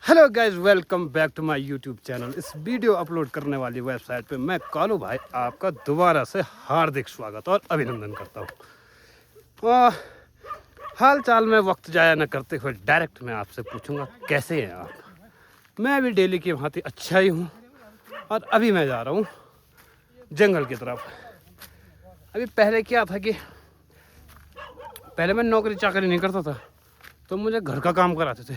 Hello guys, welcome back to my YouTube channel. इस video upload करने वाली website पे मैं कालू भाई आपका दोबारा से हार्दिक स्वागत और अभिनंदन करता हूँ। हाल चाल में वक्त जाया न करते हुए डायरेक्ट मैं आपसे पूछूंगा कैसे हैं आप। मैं भी डेली की भांति अच्छा ही हूँ और अभी मैं जा रहा हूँ जंगल की तरफ। अभी पहले क्या था कि पहले मैं नौकरी चाकरी नहीं करता था तो मुझे घर का काम कराते थे।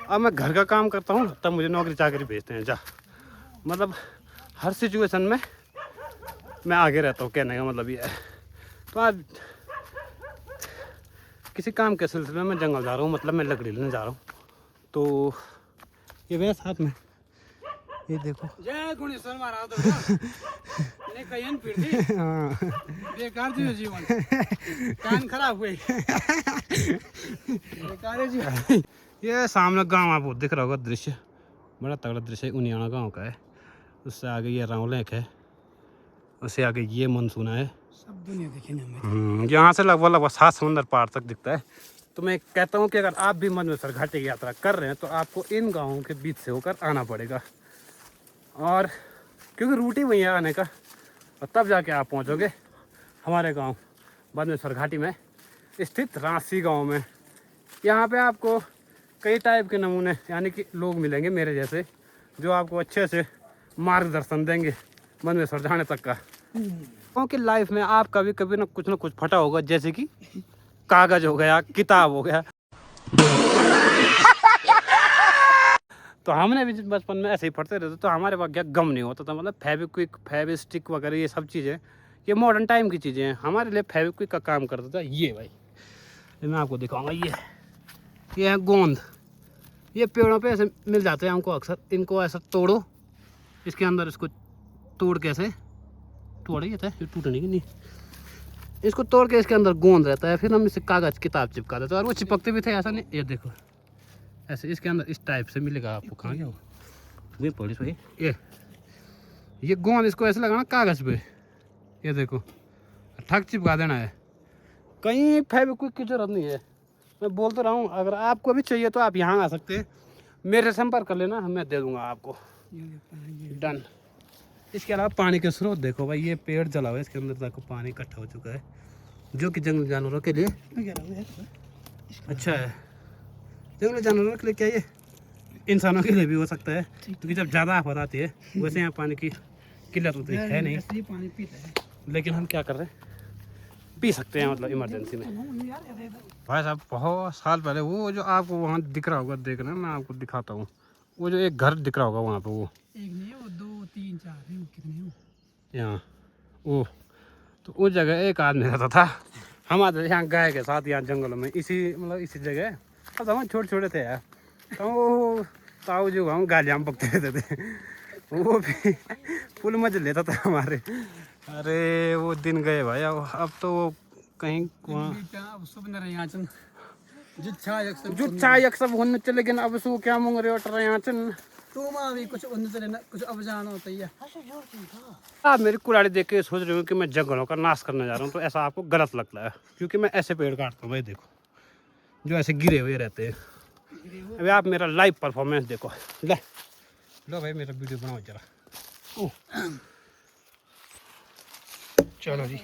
अब मैं घर का काम करता हूँ तब मुझे नौकरी चाकरी भेजते हैं। मतलब हर सिचुएशन में मैं आगे रहता हूँ, कहने का मतलब ये है। तो आज किसी काम के सिलसिले में मैं जंगल जा रहा हूँ, मतलब मैं लकड़ी लेने जा रहा हूँ। तो ये मेरे साथ में ये देखो जय गुणेश्वर महाराज ने कहीं पीढ़ी बेकार जी जीवन कान खराब हुए बेकार जी। ये सामने गांव आपको दिख रहा होगा, दृश्य बड़ा तगड़ा दृश्य है, उनियाना गांव का है। उससे आगे ये राव लेक है, उससे आगे ये मनसूना है। सब दुनिया देखेंगे यहाँ से लगभग 7 समुंदर पार तक दिखता है। तो मैं कहता हूँ कि अगर आप भी मनवेश्वर घाटी की यात्रा कर रहे हैं तो आपको इन गाँवों के बीच से होकर आना पड़ेगा, और क्योंकि रूट ही वही है आने का, और तब जाके आप पहुँचोगे हमारे गाँव मनवेश्वर घाटी में स्थित रांसी गाँव में। यहाँ पे आपको कई टाइप के नमूने यानी कि लोग मिलेंगे मेरे जैसे, जो आपको अच्छे से मार्गदर्शन देंगे मनवेश्वर जाने तक का। क्योंकि लाइफ में आपका भी कभी ना कुछ फटा होगा, जैसे कि कागज हो गया, किताब हो गया। तो हमने भी बचपन में ऐसे ही पढ़ते रहते तो हमारे पास क्या गम नहीं होता था। मतलब फेविक्विक, फेविस्टिक वगैरह ये सब चीज़ें ये मॉडर्न टाइम की चीज़ें हैं। हमारे लिए फेविक्विक का काम करता था ये भाई। ये मैं आपको दिखाऊंगा, ये है गोंद। ये पेड़ों पे ऐसे मिल जाते हैं हमको अक्सर। इनको ऐसा तोड़ो, इसके अंदर इसको तोड़ के ऐसे तोड़े जाता है, ये टूटने की नहीं, इसको तोड़ के इसके अंदर गोंद रहता है। फिर हम इसे कागज़ किताब चिपका देते हैं, और वो चिपकते भी थे ऐसा नहीं। ये देखो ऐसे इसके अंदर इस टाइप से मिलेगा आपको। कहाँ गया वो पुलिस भाई। ये गोंद इसको ऐसे लगाना कागज़ पे, ये देखो ठक चिपका देना है। कहीं फेविक्विक की जरूरत नहीं है। मैं बोल तो रहा हूँ, अगर आपको भी चाहिए तो आप यहाँ आ सकते हैं, मेरे संपर्क कर लेना, मैं दे दूँगा आपको। डन। इसके अलावा पानी के स्रोत देखो भाई, ये पेड़ जला हुआ है, इसके अंदर तक पानी इकट्ठा हो चुका है, जो कि जंगली जानवरों के लिए अच्छा है। जंगली जानवरों के लिए क्या, ये इंसानों के लिए भी हो सकता है, क्योंकि जब ज़्यादा आफत आती है वैसे यहाँ पानी की किल्लत होती है नहीं, पानी पीते हैं। लेकिन हम क्या कर रहे हैं, पी सकते हैं, मतलब इमरजेंसी में। भाई साहब बहुत साल पहले वो जो आपको वहाँ दिख रहा होगा, देखना मैं आपको दिखाता हूँ, वो जो एक घर दिख रहा होगा वहाँ पे, वो एक नहीं वो 2 3 4 है, कितने हो यहाँ वो, तो उस जगह एक आदमी रहता था। हमारे यहाँ गाय के साथ यहाँ जंगलों में इसी जगह। अब हम छोटे छोटे थे यार, तो वो ताऊ जो हम गालियाँ बकते रहते थे, वो भी फुल मजे लेता था हमारे। अरे वो दिन गए भाई, अब तो वो कहीं अब सब न रहे याचन जुच्छा यक सब होने चले, लेकिन अब सो क्या मंग रहे हो यहाँ चन तो मां भी कुछ उन से कुछ अब जाना होता है। आप मेरी कुल्हाड़ी देख के सोच रहे हो कि मैं जंगलों का नाश करने जा रहा हूँ, तो ऐसा आपको गलत लगता है, क्योंकि मैं ऐसे पेड़ काटता हूँ भाई। देखो जो ऐसे गिरे हुए रहते हैं। अभी आप मेरा लाइव परफॉर्मेंस देखो। ले लो भाई, मेरा वीडियो बनाओ जरा। चलो जी,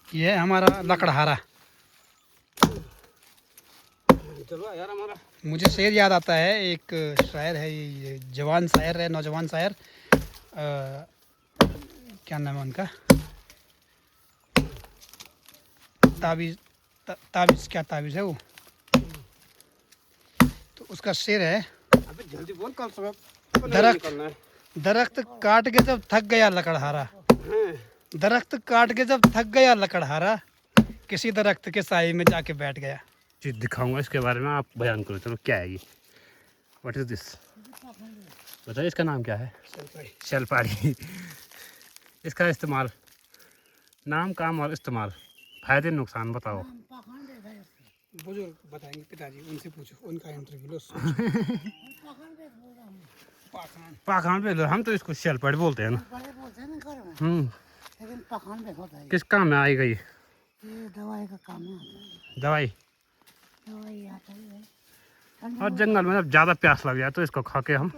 ये है हमारा लकड़हारा। चलो यार हमारा, मुझे शेर याद आता है, एक शायर है, ये जवान शायर है, नौजवान शायर, क्या नाम है उनका, ताबीज़ क्या ताबीज़ है वो, तो उसका शेर है, अबे जल्दी बोल, कल सुबह दरख्त काट के जब थक गया लकड़हारा, दरख्त काट के जब थक गया लकड़हारा, किसी दरख्त के साए में जाके बैठ गया। चीज़ दिखाऊंगा इसके बारे में, आप बयान करो। चलो क्या है ये, व्हाट इज दिस, बताइए इसका नाम क्या है। शलपाड़ी। इसका इस्तेमाल, नाम, काम और इस्तेमाल, फायदे नुकसान बताओ। बुजुर्ग बताएंगे, पिताजी उनसे पूछो, उनका इंटरव्यू लो। पाखान पे लो, हम तो इसको शलपाड़ी बोलते हैं ना। लेकिन पाखंड होता है, किस काम में आई गई, ये दवाई का काम है। दवाई और जंगल में जब ज़्यादा प्यास लग जाए तो इसको खा के हम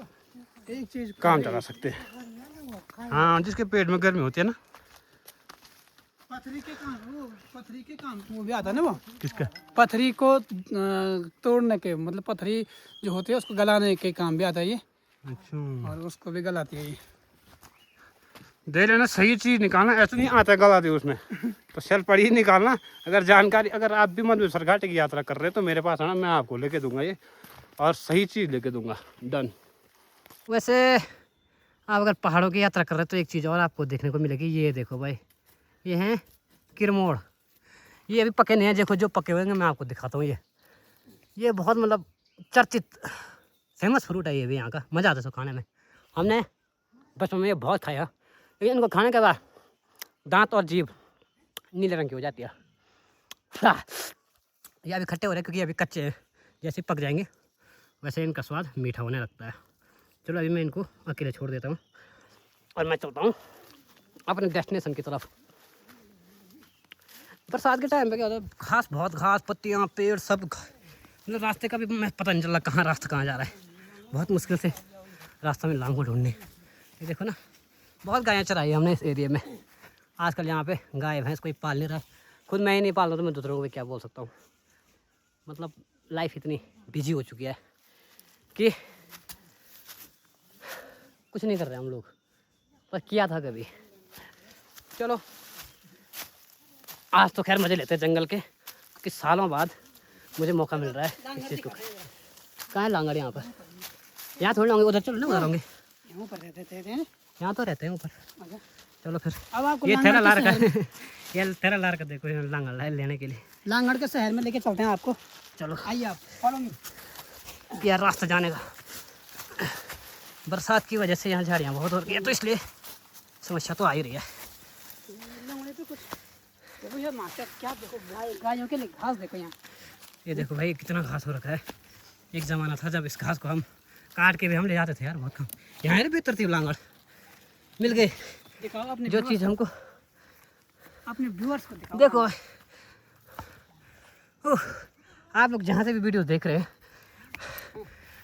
एक चीज काम चला सकते हैं। हाँ, जिसके पेट में गर्मी होती है ना। पथरी के काम वो भी आता है ना, वो किसका? पथरी को तोड़ने के, मतलब पथरी जो होती है उसको गलाने के काम भी आता है ये, अच्छा, और उसको भी गलाती है ये। दे लेना, सही चीज़ निकालना, ऐसा नहीं आता गला दे उसमें तो सेल पड़ी ही निकालना। अगर जानकारी, अगर आप भी मंदसौर घाटी की यात्रा कर रहे हैं तो मेरे पास आना, मैं आपको लेके दूंगा ये, और सही चीज़ लेके दूंगा। डन। वैसे आप अगर पहाड़ों की यात्रा कर रहे हैं तो एक चीज़ और आपको देखने को मिलेगी। ये देखो भाई, ये हैं किरमोड़। ये अभी पके नहीं हैं, देखो जो पके हुए हैं मैं आपको दिखाता हूँ। ये बहुत मतलब चर्चित फेमस फ्रूट है ये भी यहाँ का। मज़ा आता है इसको खाने में। हमने बचपन में ये बहुत खाया, लेकिन इनको खाने के बाद दांत और जीभ नीले रंग की हो जाती है। ये अभी खट्टे हो रहे हैं क्योंकि अभी कच्चे हैं, जैसे पक जाएंगे वैसे इनका स्वाद मीठा होने लगता है। चलो अभी मैं इनको अकेले छोड़ देता हूँ और मैं चलता हूँ अपने डेस्टिनेशन की तरफ। बरसात के टाइम पे क्या होता है, घास, बहुत घास, पत्तियाँ, पेड़ सब, मतलब रास्ते का भी मैं पता नहीं चल रहा कहाँ रास्ता कहाँ जा रहा है। बहुत मुश्किल से रास्ता में लांग को ढूंढने। ये देखो ना, बहुत गायें चराई हमने इस एरिया में। आजकल यहाँ पे गाय भैंस कोई पाल नहीं रहा। खुद मैं ही नहीं पाल रहा तो मैं दूसरों को भी क्या बोल सकता हूँ। मतलब लाइफ इतनी बिजी हो चुकी है कि कुछ नहीं कर रहे हम लोग, पर किया था कभी। चलो आज तो खैर मज़े लेते हैं जंगल के, कि सालों बाद मुझे मौका मिल रहा है इस चीज़ को। कहाँ है लांगड़? यहाँ पर, यहाँ थोड़ी होंगे, उधर चलो ना, उधर होंगे। यहाँ पर रहते थे, यहाँ तो रहते हैं ऊपर। चलो फिर अब आपको ये लांगड़ तेरा के लार का शहर- ये तेरा लार का देखो, ये लांगड़ है लेने के लिए। लांगड़ के शहर में लेके चलते हैं आपको। चलो आइए आप, फॉलो मी। यार रास्ता जाने का, बरसात की वजह से यहाँ झाड़ियाँ बहुत हो रही है तो इसलिए समस्या तो आ ही रही है। देखो यार मास्टर, क्या देखो, गायों के लिए घास देखो यहाँ। ये देखो भाई कितना घास हो रखा है। एक ज़माना था जब इस घास को हम काट के भी हम ले जाते थे यार, बहुत कम। यहाँ है बेहतर लांगड़ मिल गए। दिखाओ अपने जो चीज़ हमको, अपने व्यूअर्स को दिखाओ। देखो आप लोग जहाँ से भी वीडियो देख रहे हैं,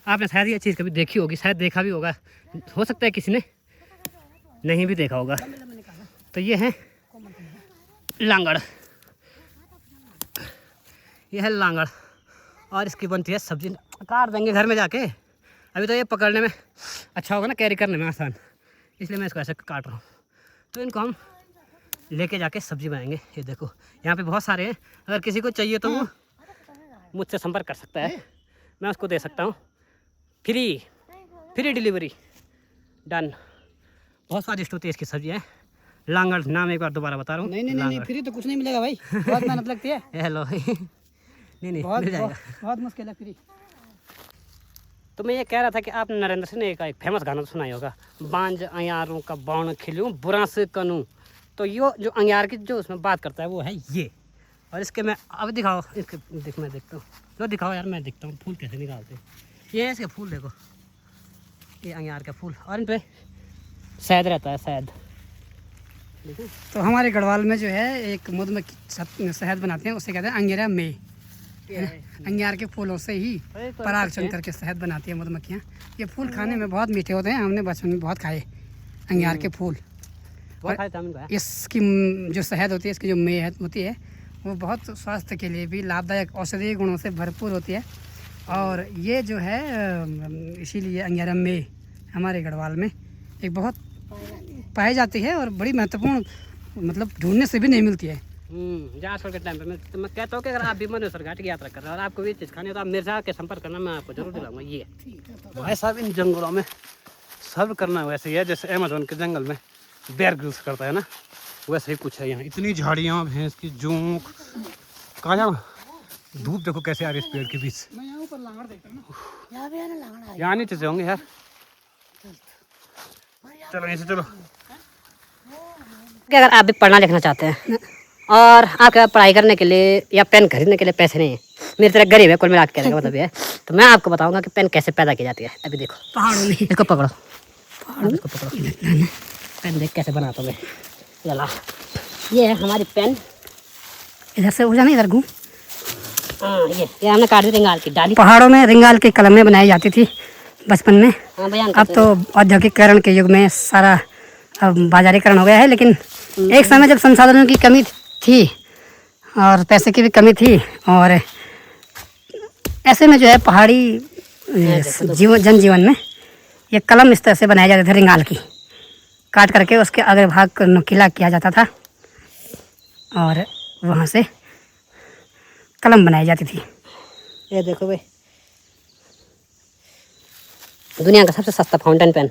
आपने शायद ये चीज़ कभी देखी होगी, शायद देखा भी होगा, हो सकता है किसी ने नहीं भी देखा होगा। तो ये है लांगड़, ये है लांगड़, और इसकी बनती है सब्जी। काट देंगे घर में जाके, अभी तो ये पकड़ने में अच्छा होगा ना, कैरी करने में आसान, इसलिए मैं इसको ऐसे काट रहा हूँ। तो इनको हम लेके जाके सब्जी बनाएंगे। ये देखो यहाँ पे बहुत सारे हैं, अगर किसी को चाहिए तो वो मुझसे संपर्क कर सकता है, मैं उसको दे सकता हूँ फ्री डिलीवरी। डन। बहुत स्वादिष्ट होती है इसकी सब्जी है। लांगड़ नाम एक बार दोबारा बता रहा हूँ। नहीं, फ्री तो कुछ नहीं मिलेगा भाई, बहुत मेहनत लगती है। हेलो नहीं बहुत मिल जाएगा। बहुत मुश्किल है फ्री। तो मैं ये कह रहा था कि आपने नरेंद्र सिंह ने एक फेमस गाना तो सुना ही होगा, बांझ अंयारों का बाण खिलूं बुरा से कनूं। तो ये जो अंयार की जो उसमें बात करता है वो है ये। और इसके मैं अब दिखाओ, इसके मैं देखता हूँ, तो दिखाओ यार, मैं देखता हूँ फूल कैसे निकालते हैं। ये है इसके फूल, देखो ये अंयार का फूल, और इन पर शहद रहता है, शहद। तो हमारे गढ़वाल में जो है एक मधुमक्खी शहद बनाते हैं, उसे कहते हैं अंगिरा में। अंगियार के फूलों से ही पराग चुन करके शहद बनाती है मधुमक्खियाँ। ये फूल खाने में बहुत मीठे होते हैं, हमने बचपन में बहुत खाए अंगियार के फूल। इसकी जो शहद होती है, इसकी जो मेह होती है, वो बहुत स्वास्थ्य के लिए भी लाभदायक औषधीय गुणों से भरपूर होती है। और ये जो है इसीलिए अंगियारा में हमारे गढ़वाल में एक बहुत पाई जाती है और बड़ी महत्वपूर्ण, मतलब ढूंढने से भी नहीं मिलती है। आजकल के टाइम पे मैं कहता हूँ कि अगर आप भी मंदसौर घाटी की यात्रा कर रहे हैं और आपको ये चीज़ खानी है तो आप मेरे से आके संपर्क करना, मैं आपको जरूर दिलाऊंगा। ये भाई साहब, इन जंगलों में सर्व करना वैसे ही है जैसे अमेजोन के जंगल में बेयर ग्रिल्स करता है ना, वैसे ही कुछ है यहाँ। इतनी झाड़ियाँ, भैंस की जोंक, कहाँ जाओ, धूप देखो कैसे आ रही है इस पेड़ के बीच। मैं यहाँ ऊपर लांगड़ देखता हूँ ना, यहाँ नीचे से होंगे यार। चलो यहीं से चलो। कि अगर आप भी पढ़ना लिखना चाहते हैं और आपके पास पढ़ाई करने के लिए या पेन खरीदने के लिए पैसे नहीं है, मेरी तरह गरीब है, कुल मिला के कहने का मतलब ये है, तो मैं आपको बताऊंगा कि पेन कैसे पैदा की जाती है। अभी देखो पहाड़ों में। इसको पकड़ो, इसको पकड़ो, पेन देख कैसे बनाता हूँ मैं। चला, ये है हमारी पेन। इधर से हो जाना, इधर घूम। हाँ ये हमने काट दी रिंगाल की डाली। पहाड़ों में रिंगाल की कलमें बनाई जाती थी बचपन में। हाँ बयान अब तो औद्योगिकरण के युग में सारा अब बाजारीकरण हो गया है, लेकिन एक समय जब संसाधनों की कमी थी और पैसे की भी कमी थी, और ऐसे में जो है पहाड़ी जनजीवन में ये कलम इस तरह से बनाए जाते थे रिंगाल की, काट करके उसके अग्र भाग को नुकीला किया जाता था और वहाँ से कलम बनाई जाती थी। ये देखो भाई, दुनिया का सबसे सस्ता फाउंटेन पेन।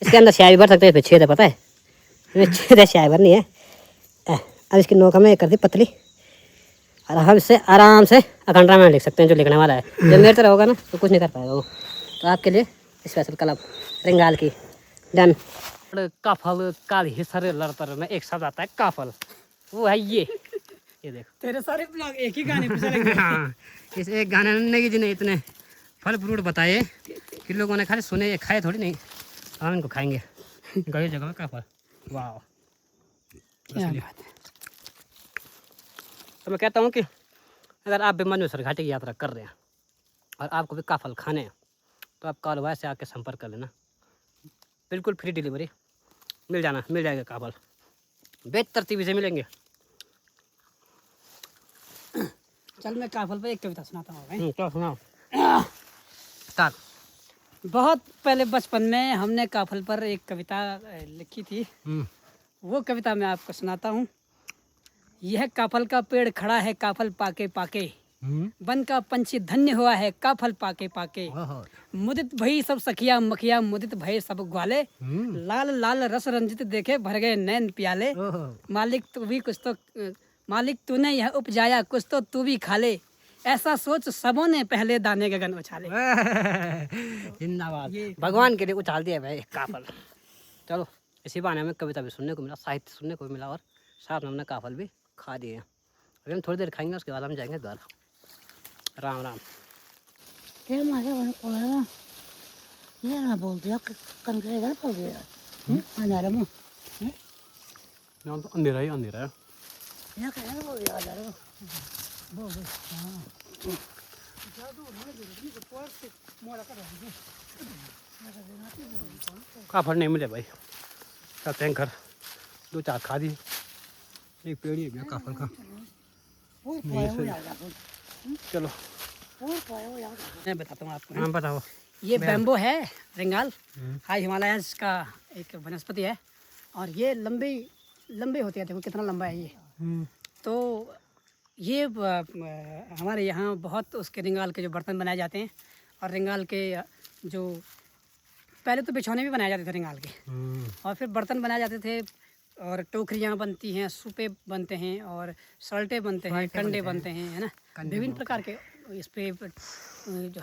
इसके अंदर स्याही भर सकते हैं, छेद है, पता है इसमें छेद है, स्याही भरनी है। अब इसकी नोक में कर दी पतली और हम इससे आराम से अखंडरा में लिख सकते हैं जो लिखने वाला है। जब मेरे तरह होगा ना तो कुछ नहीं कर पाएगा वो। तो आपके लिए स्पेशल कलम रिंगाल की डन। काफल काल हिसर लड़तर में एक शब्द आता है काफल, वो है ये देखो। तेरे सारे ब्लॉग एक ही गाने पे चलेंगे। हाँ, इस एक गाने ने जी ने इतने फल फ्रूट बताए कि लोगों ने खाली सुने, खाए थोड़ी नहीं, हम इनको खाएंगे। गई जगह में काफल, वाह क्या बात है। तो मैं कहता हूँ कि अगर आप भी मंजूसर घाटी की यात्रा कर रहे हैं और आपको भी काफल खाने हैं तो आप कालवा से आके संपर्क कर लेना, बिल्कुल फ्री डिलीवरी मिल जाएगा काफल, बेतरतीबी से मिलेंगे। चल मैं काफल पे एक कविता सुनाता हूँ भाई। क्या सुनाओ स्टार्ट। बहुत पहले बचपन में हमने काफल पर एक कविता लिखी थी, वो कविता मैं आपको सुनाता हूँ। यह काफल का पेड़ खड़ा है काफल पाके पाके, वन का पंछी धन्य हुआ है काफल पाके पाके। मुदित भई सब सखिया मखिया, मुदित भय सब ग्वाले, लाल लाल रस रंजित देखे भर गए नैन प्याले। मालिक तूने यह उपजाया कुछ तो तू भी खा ले, ऐसा सोच सबों ने पहले दाने गगन उछाले। जिंदाबाद, भगवान के लिए उछाल दिया भाई काफल। चलो इसी बहाने हमें कविता भी सुनने को मिला, साहित्य सुनने को भी मिला और साथ में हमने काफल भी खा दिए। अभी हम थोड़ी देर खाएंगे, उसके बाद हम जाएंगे घर। राम राम। क्या मारे वाला कोला ये ना बोल दिया कन के घर बोल दिया अंधारा में यहाँ तो अंधेरा ही अंधेरा है। ये क्या बोल दिया अंधारा बोल काफल नहीं मिले भाई, चलते हैं घर। 2-4 खा दी, एक पेड़ ही है काफल का। चलो मैं बताता हूँ आपको। हाँ बताओ। ये बैम्बो है रिंगाल, हाई हिमालयस का एक वनस्पति है और ये लंबी होती है। देखो कितना लंबा है ये। तो ये हमारे यहाँ बहुत उसके रिंगाल के जो बर्तन बनाए जाते हैं और रिंगाल के जो पहले तो बिछौने भी बनाए जाते थे रिंगाल के, और फिर बर्तन बनाए जाते थे और टोकरियाँ बनती हैं, सूपे बनते हैं और सल्टे बनते हैं, कंडे बनते हैं, है ना, विभिन्न प्रकार के इस पे जो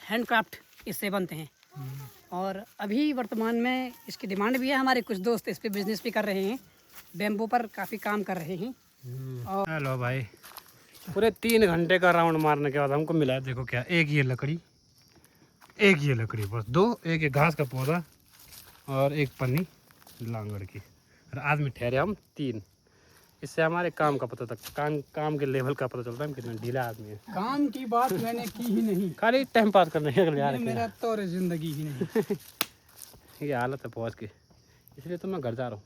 हैंडक्राफ्ट इससे बनते हैं। और अभी वर्तमान में इसकी डिमांड भी है। हमारे कुछ दोस्त इस पे बिजनेस भी कर रहे हैं, बैम्बो पर काफ़ी काम कर रहे हैं। और हेलो भाई, पूरे 3 घंटे का राउंड मारने के बाद हमको मिला है, देखो क्या, एक ये लकड़ी बस 2, एक घास का पौधा और एक पन्नी लांगड़ की, और आदमी ठहरे हम 3। इससे हमारे काम का पता तक काम के लेवल का पता चलता है हम कितने ढीला आदमी है। काम की बात मैंने की ही नहीं, खाली टाइम पास करने के लिए यार, मेरा तो जिंदगी ही नहीं। ये हालत है पहुँच की, इसलिए तो मैं घर जा रहा हूँ।